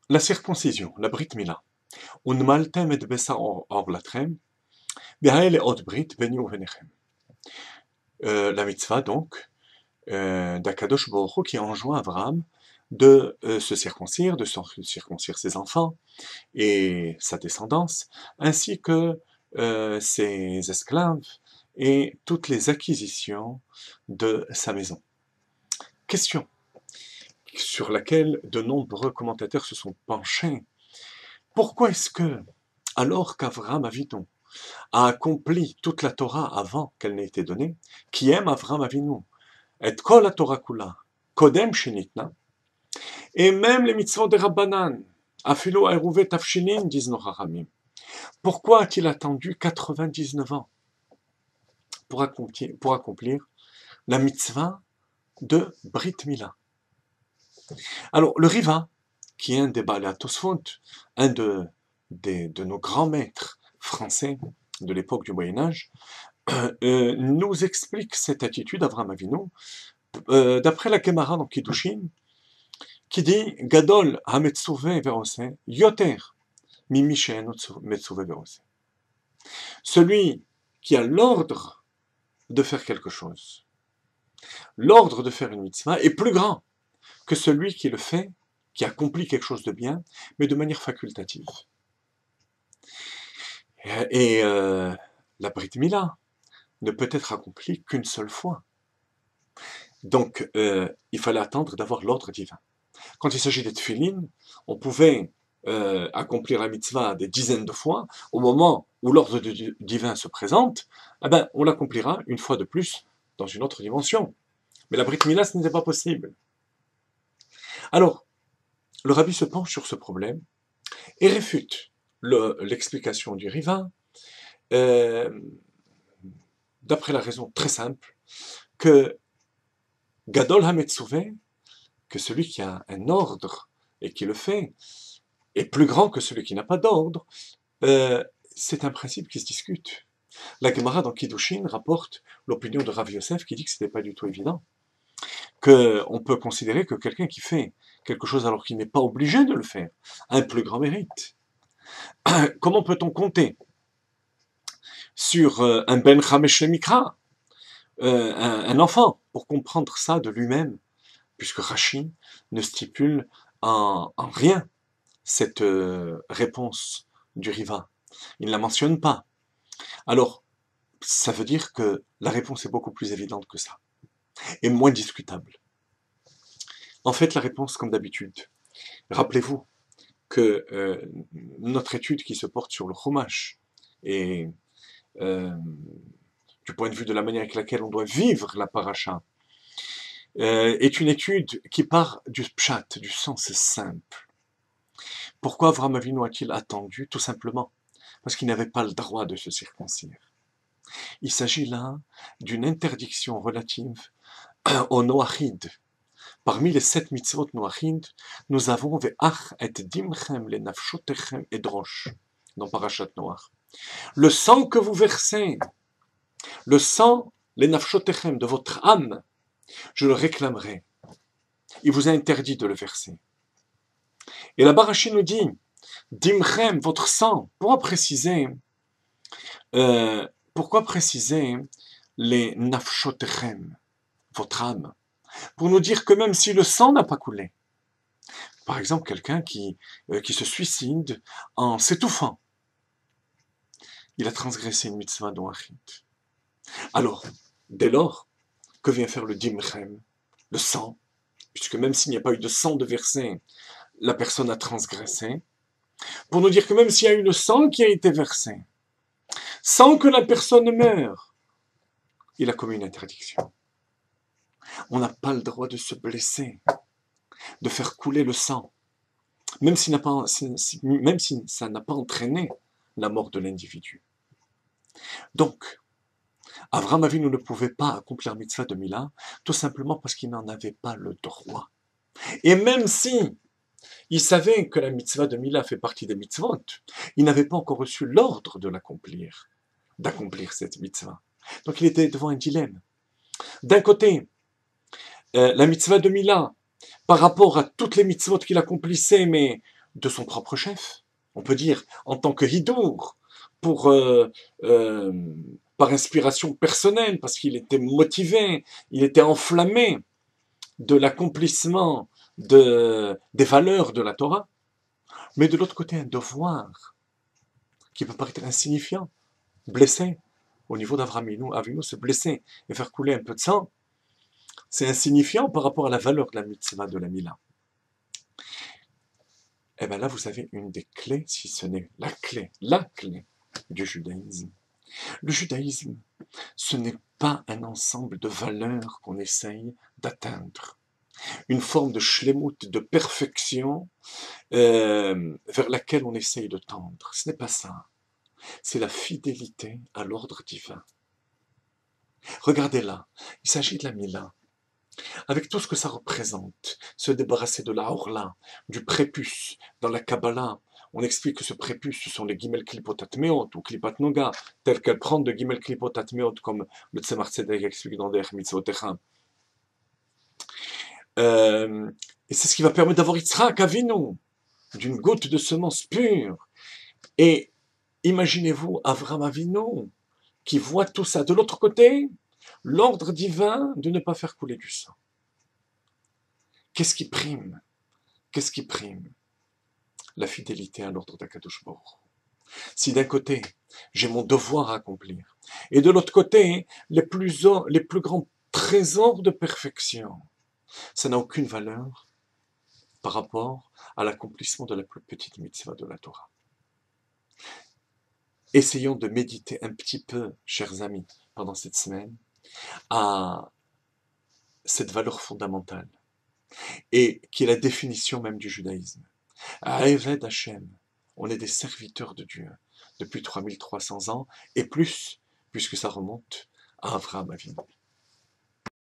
La circoncision, la Brit Mila. Unmaltem et bessar orlatrem, behaele ot Brit beni uvenechem. La mitzvah donc d'Akadosh Baruch Hu qui enjoint Abraham de se circoncire, de circoncire ses enfants et sa descendance, ainsi que ses esclaves et toutes les acquisitions de sa maison. Question sur laquelle de nombreux commentateurs se sont penchés. Pourquoi est-ce que, alors qu'Avraham Avinu a accompli toute la Torah avant qu'elle n'ait été donnée, qui aime Avraham Avinu, et kol la Torah kula, kodem shenitna, et même les mitzvot de Rabbanan, afilo aeruve tafshinin, disent nos Chachamim. Pourquoi a-t-il attendu 99 ans pour accomplir la mitzvah de Brit Mila? Alors, le Riva, qui est un des Baalei Tosfot, un de nos grands maîtres français de l'époque du Moyen-Âge, nous explique cette attitude d'Avraham Avinu, d'après la Gemara dans Kiddushin, qui dit « Gadol ha-metzuve verose, yoter mimi she'en metzuve verose ». Celui qui a l'ordre de faire quelque chose, l'ordre de faire une mitzvah est plus grand que celui qui le fait, qui accomplit quelque chose de bien, mais de manière facultative. Et la Brit Mila ne peut être accomplie qu'une seule fois. Donc, il fallait attendre d'avoir l'ordre divin. Quand il s'agit des tefilin, on pouvait accomplir la mitzvah des dizaines de fois. Au moment où l'ordre divin se présente, eh ben, on l'accomplira une fois de plus dans une autre dimension. Mais la Brit Mila, ce n'était pas possible. Alors, le rabbi se penche sur ce problème et réfute l'explication du Riva, d'après la raison très simple que Gadol HaMetzuve, que celui qui a un ordre et qui le fait, est plus grand que celui qui n'a pas d'ordre, c'est un principe qui se discute. La Gemara dans Kiddushin rapporte l'opinion de Rav Yosef qui dit que ce n'était pas du tout évident, qu'on peut considérer que quelqu'un qui fait quelque chose alors qu'il n'est pas obligé de le faire a un plus grand mérite. Comment peut-on compter sur un Ben Chamesh Mikra, un enfant, pour comprendre ça de lui-même, puisque Rashi ne stipule en rien cette réponse du Riva. Il ne la mentionne pas. Alors, ça veut dire que la réponse est beaucoup plus évidente que ça, et moins discutable. En fait, la réponse, comme d'habitude, rappelez-vous que notre étude qui se porte sur le Chumash et du point de vue de la manière avec laquelle on doit vivre la paracha, est une étude qui part du pshat, du sens simple. Pourquoi Avraham Avinu a-t-il attendu? Tout simplement parce qu'il n'avait pas le droit de se circoncire. Il s'agit là d'une interdiction relative au Noachid. Parmi les 7 mitzvot Noachid, nous avons Ve'ach et dimchem le nafshotechem edrosh dans Parashat Noach. Le sang que vous versez, le sang, les nafshotechem de votre âme, je le réclamerai. Il vous a interdit de le verser. Et la Barashi nous dit, dimchem, votre sang, pourquoi préciser les nafshotechem, votre âme, pour nous dire que même si le sang n'a pas coulé, par exemple quelqu'un qui se suicide en s'étouffant, il a transgressé une mitzvah noachid. Alors, dès lors, que vient faire le dimchem, le sang, puisque même s'il n'y a pas eu de sang de versé, la personne a transgressé, pour nous dire que même s'il y a eu le sang qui a été versé, sans que la personne meure, il a commis une interdiction. On n'a pas le droit de se blesser, de faire couler le sang, même si ça n'a pas entraîné la mort de l'individu. Donc, Avraham Avinu ne pouvait pas accomplir mitzvah de Mila, tout simplement parce qu'il n'en avait pas le droit. Et même si il savait que la mitzvah de Mila fait partie des mitzvot, il n'avait pas encore reçu l'ordre de l'accomplir, d'accomplir cette mitzvah. Donc il était devant un dilemme. D'un côté, la mitzvah de Mila, par rapport à toutes les mitzvot qu'il accomplissait, mais de son propre chef. On peut dire, en tant que hidour, pour, par inspiration personnelle, parce qu'il était motivé, il était enflammé de l'accomplissement des valeurs de la Torah. Mais de l'autre côté, un devoir qui peut paraître insignifiant, blessé, au niveau d'Avinu, se blesser et faire couler un peu de sang, c'est insignifiant par rapport à la valeur de la mitzvah de la Mila. Et bien là, vous avez une des clés, si ce n'est la clé du judaïsme. Le judaïsme, ce n'est pas un ensemble de valeurs qu'on essaye d'atteindre. Une forme de shlemut, de perfection vers laquelle on essaye de tendre. Ce n'est pas ça. C'est la fidélité à l'ordre divin. Regardez là, il s'agit de la Mila. Avec tout ce que ça représente, se débarrasser de la Orla, du prépuce, dans la Kabbalah, on explique que ce prépuce, ce sont les Gimel Klipot Atmeot ou Klipat Noga, telles qu'elles prennent de Gimel Klipot Atmeot, comme le Tzemar Tzedek explique dans Der Mitzvotecha. Et c'est ce qui va permettre d'avoir Yitzhak Avinu, d'une goutte de semence pure. Et imaginez-vous Avram Avinu, qui voit tout ça. De l'autre côté, l'ordre divin de ne pas faire couler du sang. Qu'est-ce qui prime? Qu'est-ce qui prime? La fidélité à l'ordre d'Akadosh Baruch Hu. Si d'un côté, j'ai mon devoir à accomplir, et de l'autre côté, les plus grands trésors de perfection, ça n'a aucune valeur par rapport à l'accomplissement de la plus petite mitzvah de la Torah. Essayons de méditer un petit peu, chers amis, pendant cette semaine, à cette valeur fondamentale, et qui est la définition même du judaïsme. Eved Hashem, on est des serviteurs de Dieu depuis 3300 ans, et plus, puisque ça remonte à Avraham Avinu.